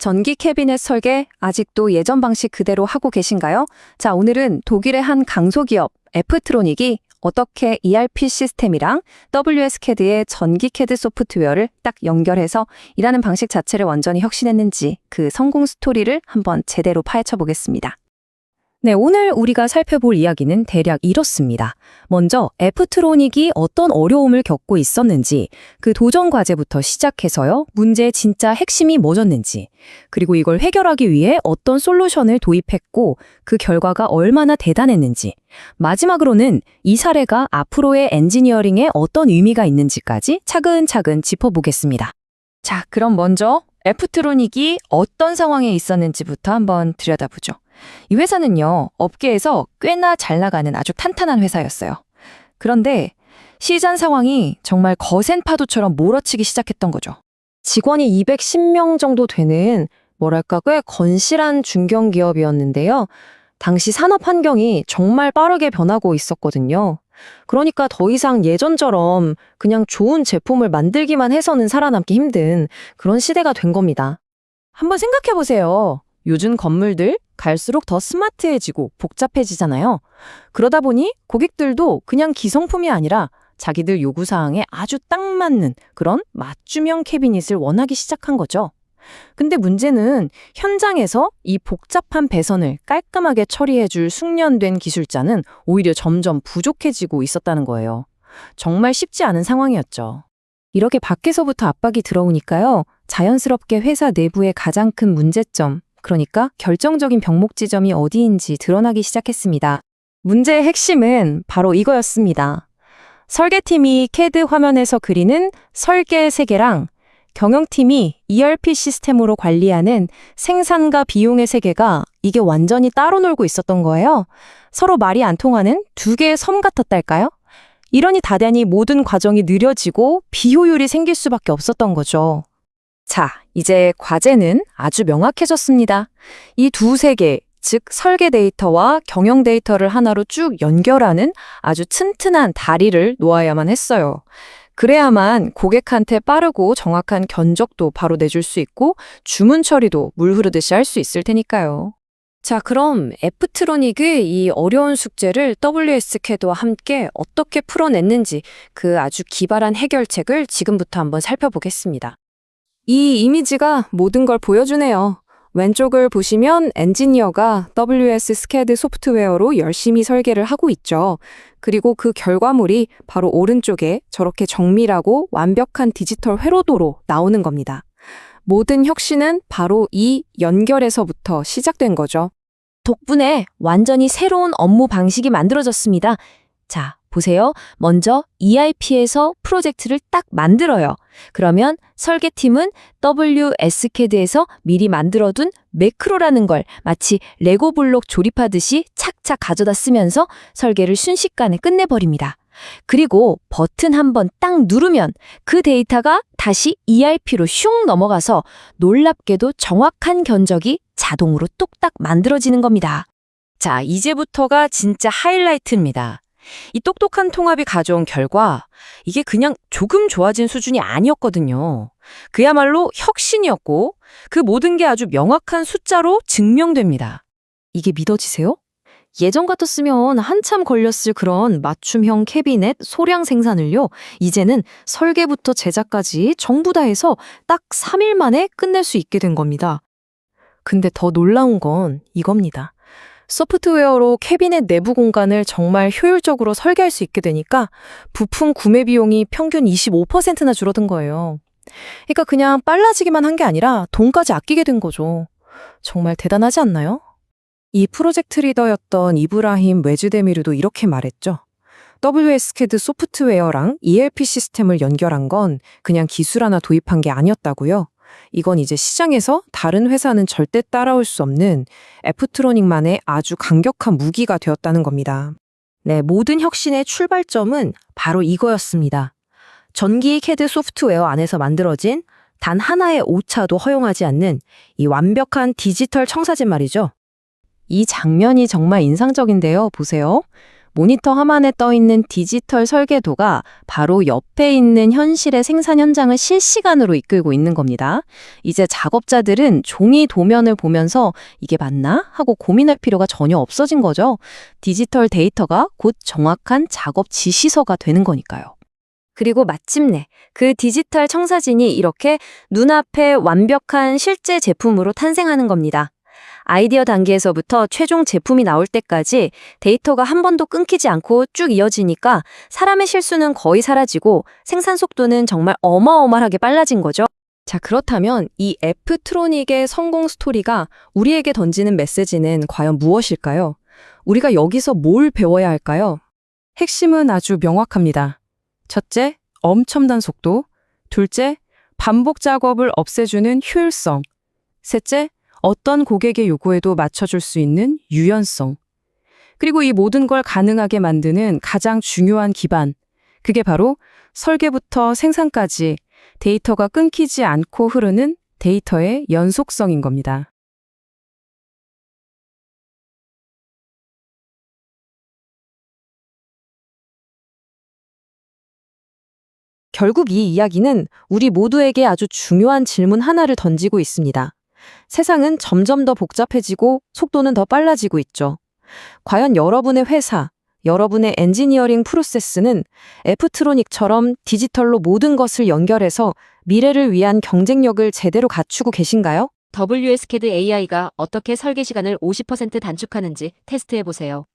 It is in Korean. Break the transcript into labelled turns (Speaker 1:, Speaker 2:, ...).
Speaker 1: 전기 캐비넷 설계 아직도 예전 방식 그대로 하고 계신가요? 자, 오늘은 독일의 한 강소기업 F트로닉이 어떻게 ERP 시스템이랑 WSCAD의 전기 CAD 소프트웨어를 딱 연결해서 일하는 방식 자체를 완전히 혁신했는지 그 성공 스토리를 한번 제대로 파헤쳐 보겠습니다. 네, 오늘 우리가 살펴볼 이야기는 대략 이렇습니다. 먼저 F트로닉이 어떤 어려움을 겪고 있었는지, 그 도전 과제부터 시작해서요, 문제의 진짜 핵심이 뭐였는지, 그리고 이걸 해결하기 위해 어떤 솔루션을 도입했고 그 결과가 얼마나 대단했는지, 마지막으로는 이 사례가 앞으로의 엔지니어링에 어떤 의미가 있는지까지 차근차근 짚어보겠습니다. 자, 그럼 먼저 F트로닉이 어떤 상황에 있었는지부터 한번 들여다보죠. 이 회사는요, 업계에서 꽤나 잘 나가는 아주 탄탄한 회사였어요. 그런데 시장 상황이 정말 거센 파도처럼 몰아치기 시작했던 거죠.
Speaker 2: 직원이 210명 정도 되는 뭐랄까 꽤 건실한 중견기업이었는데요. 당시 산업 환경이 정말 빠르게 변하고 있었거든요. 그러니까 더 이상 예전처럼 그냥 좋은 제품을 만들기만 해서는 살아남기 힘든 그런 시대가 된 겁니다. 한번 생각해 보세요. 요즘 건물들 갈수록 더 스마트해지고 복잡해지잖아요. 그러다 보니 고객들도 그냥 기성품이 아니라 자기들 요구사항에 아주 딱 맞는 그런 맞춤형 캐비닛을 원하기 시작한 거죠. 근데 문제는 현장에서 이 복잡한 배선을 깔끔하게 처리해줄 숙련된 기술자는 오히려 점점 부족해지고 있었다는 거예요. 정말 쉽지 않은 상황이었죠. 이렇게 밖에서부터 압박이 들어오니까요, 자연스럽게 회사 내부의 가장 큰 문제점, 그러니까 결정적인 병목 지점이 어디인지 드러나기 시작했습니다. 문제의 핵심은 바로 이거였습니다. 설계팀이 CAD 화면에서 그리는 설계 세계랑 경영팀이 ERP 시스템으로 관리하는 생산과 비용의 세계가 이게 완전히 따로 놀고 있었던 거예요. 서로 말이 안 통하는 두 개의 섬 같았달까요? 이러니 다대니 모든 과정이 느려지고 비효율이 생길 수밖에 없었던 거죠. 자, 이제 과제는 아주 명확해졌습니다. 이 두 세계, 즉 설계 데이터와 경영 데이터를 하나로 쭉 연결하는 아주 튼튼한 다리를 놓아야만 했어요. 그래야만 고객한테 빠르고 정확한 견적도 바로 내줄 수 있고 주문 처리도 물 흐르듯이 할 수 있을 테니까요. 자, 그럼 F트로닉의 이 어려운 숙제를 WSCAD와 함께 어떻게 풀어냈는지 그 아주 기발한 해결책을 지금부터 한번 살펴보겠습니다. 이 이미지가 모든 걸 보여주네요. 왼쪽을 보시면 엔지니어가 WSCAD 소프트웨어로 열심히 설계를 하고 있죠. 그리고 그 결과물이 바로 오른쪽에 저렇게 정밀하고 완벽한 디지털 회로도로 나오는 겁니다. 모든 혁신은 바로 이 연결에서부터 시작된 거죠. 덕분에 완전히 새로운 업무 방식이 만들어졌습니다. 자, 보세요. 먼저 ERP에서 프로젝트를 딱 만들어요. 그러면 설계팀은 WSCAD에서 미리 만들어둔 매크로라는 걸 마치 레고 블록 조립하듯이 착착 가져다 쓰면서 설계를 순식간에 끝내버립니다. 그리고 버튼 한번 딱 누르면 그 데이터가 다시 ERP로 슝 넘어가서 놀랍게도 정확한 견적이 자동으로 뚝딱 만들어지는 겁니다. 자, 이제부터가 진짜 하이라이트입니다. 이 똑똑한 통합이 가져온 결과 이게 그냥 조금 좋아진 수준이 아니었거든요. 그야말로 혁신이었고 그 모든 게 아주 명확한 숫자로 증명됩니다. 이게 믿어지세요? 예전 같았으면 한참 걸렸을 그런 맞춤형 캐비넷 소량 생산을요, 이제는 설계부터 제작까지 전부 다 해서 딱 3일 만에 끝낼 수 있게 된 겁니다. 근데 더 놀라운 건 이겁니다. 소프트웨어로 캐비넷 내부 공간을 정말 효율적으로 설계할 수 있게 되니까 부품 구매 비용이 평균 25%나 줄어든 거예요. 그러니까 그냥 빨라지기만 한 게 아니라 돈까지 아끼게 된 거죠. 정말 대단하지 않나요? 이 프로젝트 리더였던 이브라힘 웨즈데미르도 이렇게 말했죠. WSCAD 소프트웨어랑 ERP 시스템을 연결한 건 그냥 기술 하나 도입한 게 아니었다고요. 이건 이제 시장에서 다른 회사는 절대 따라올 수 없는 F트로닉만의 아주 강력한 무기가 되었다는 겁니다. 네, 모든 혁신의 출발점은 바로 이거였습니다. 전기 CAD 소프트웨어 안에서 만들어진 단 하나의 오차도 허용하지 않는 이 완벽한 디지털 청사진 말이죠. 이 장면이 정말 인상적인데요. 보세요. 모니터 화면에 떠 있는 디지털 설계도가 바로 옆에 있는 현실의 생산 현장을 실시간으로 이끌고 있는 겁니다. 이제 작업자들은 종이 도면을 보면서 이게 맞나? 하고 고민할 필요가 전혀 없어진 거죠. 디지털 데이터가 곧 정확한 작업 지시서가 되는 거니까요. 그리고 마침내 그 디지털 청사진이 이렇게 눈앞에 완벽한 실제 제품으로 탄생하는 겁니다. 아이디어 단계에서부터 최종 제품이 나올 때까지 데이터가 한 번도 끊기지 않고 쭉 이어지니까 사람의 실수는 거의 사라지고 생산 속도는 정말 어마어마하게 빨라진 거죠. 자, 그렇다면 이 애프트로닉의 성공 스토리가 우리에게 던지는 메시지는 과연 무엇일까요? 우리가 여기서 뭘 배워야 할까요?
Speaker 3: 핵심은 아주 명확합니다. 첫째, 엄청난 속도. 둘째, 반복 작업을 없애주는 효율성. 셋째, 어떤 고객의 요구에도 맞춰줄 수 있는 유연성. 그리고 이 모든 걸 가능하게 만드는 가장 중요한 기반. 그게 바로 설계부터 생산까지 데이터가 끊기지 않고 흐르는 데이터의 연속성인 겁니다.
Speaker 2: 결국 이 이야기는 우리 모두에게 아주 중요한 질문 하나를 던지고 있습니다. 세상은 점점 더 복잡해지고 속도는 더 빨라지고 있죠. 과연 여러분의 회사, 여러분의 엔지니어링 프로세스는 애프트로닉처럼 디지털로 모든 것을 연결해서 미래를 위한 경쟁력을 제대로 갖추고 계신가요?
Speaker 4: WSCAD AI가 어떻게 설계 시간을 50% 단축하는지 테스트해 보세요.